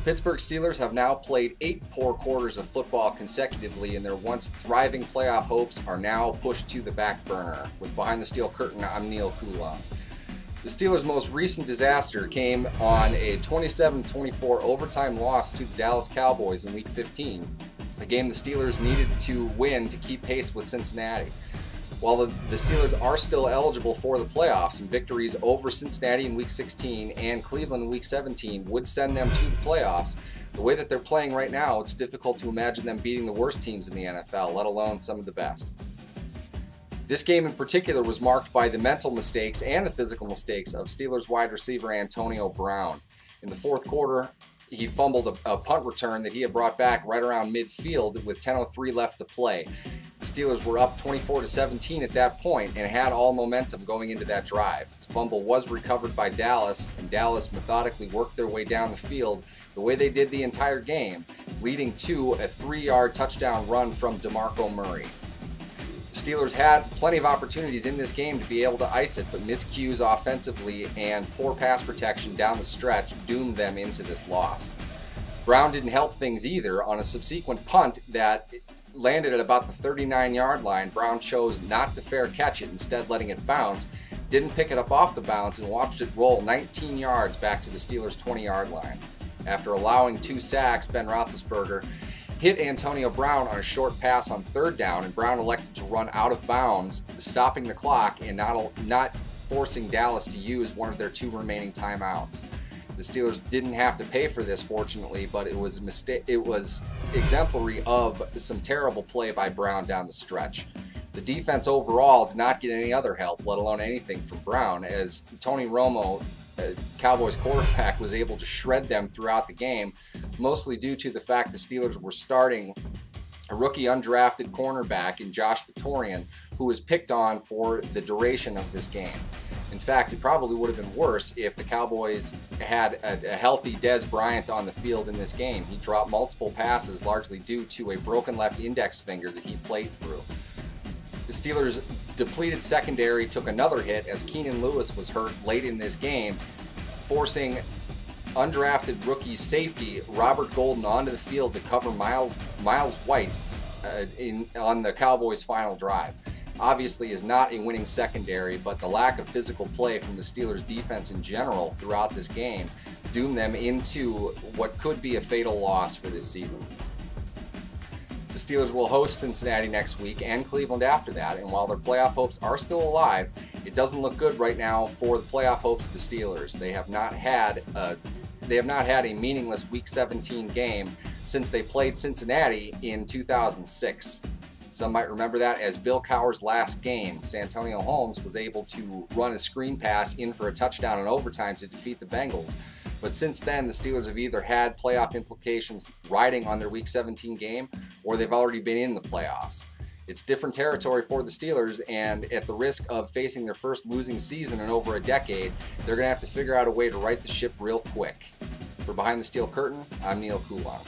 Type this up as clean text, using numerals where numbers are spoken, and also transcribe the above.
Pittsburgh Steelers have now played 8 poor quarters of football consecutively, and their once thriving playoff hopes are now pushed to the back burner. With Behind the Steel Curtain, I'm Neil Coulon. The Steelers' most recent disaster came on a 27-24 overtime loss to the Dallas Cowboys in Week 15, a game the Steelers needed to win to keep pace with Cincinnati. While the Steelers are still eligible for the playoffs, and victories over Cincinnati in Week 16 and Cleveland in Week 17 would send them to the playoffs, the way that they're playing right now, it's difficult to imagine them beating the worst teams in the NFL, let alone some of the best. This game in particular was marked by the mental mistakes and the physical mistakes of Steelers wide receiver Antonio Brown. In the fourth quarter, he fumbled a punt return that he had brought back right around midfield with 10:03 left to play. The Steelers were up 24-17 at that point and had all momentum going into that drive. This fumble was recovered by Dallas, and Dallas methodically worked their way down the field the way they did the entire game, leading to a 3-yard touchdown run from DeMarco Murray. The Steelers had plenty of opportunities in this game to be able to ice it, but miscues offensively and poor pass protection down the stretch doomed them into this loss. Brown didn't help things either. On a subsequent punt that landed at about the 39-yard line, Brown chose not to fair catch it, instead letting it bounce, didn't pick it up off the bounce, and watched it roll 19 yards back to the Steelers' 20-yard line. After allowing 2 sacks, Ben Roethlisberger hit Antonio Brown on a short pass on 3rd down, and Brown elected to run out of bounds, stopping the clock and not forcing Dallas to use one of their 2 remaining timeouts. The Steelers didn't have to pay for this, fortunately, but it was a mistake. It was exemplary of some terrible play by Brown down the stretch. The defense overall did not get any other help, let alone anything from Brown, as Tony Romo, Cowboys quarterback, was able to shred them throughout the game, mostly due to the fact the Steelers were starting a rookie undrafted cornerback in Josh Victorian, who was picked on for the duration of this game. In fact, it probably would have been worse if the Cowboys had a healthy Dez Bryant on the field in this game. He dropped multiple passes, largely due to a broken left index finger that he played through. The Steelers' depleted secondary took another hit as Keenan Lewis was hurt late in this game, forcing undrafted rookie safety Robert Golden onto the field to cover Miles White on the Cowboys' final drive. Obviously is not a winning secondary, but the lack of physical play from the Steelers' defense in general throughout this game doomed them into what could be a fatal loss for this season. The Steelers will host Cincinnati next week and Cleveland after that, and while their playoff hopes are still alive, it doesn't look good right now for the playoff hopes of the Steelers. They have not had a meaningless Week 17 game since they played Cincinnati in 2006. Some might remember that as Bill Cowher's last game. Santonio Holmes was able to run a screen pass in for a touchdown in overtime to defeat the Bengals. But since then, the Steelers have either had playoff implications riding on their Week 17 game, or they've already been in the playoffs. It's different territory for the Steelers, and at the risk of facing their first losing season in over a decade, they're going to have to figure out a way to right the ship real quick. For Behind the Steel Curtain, I'm Neil Coulon.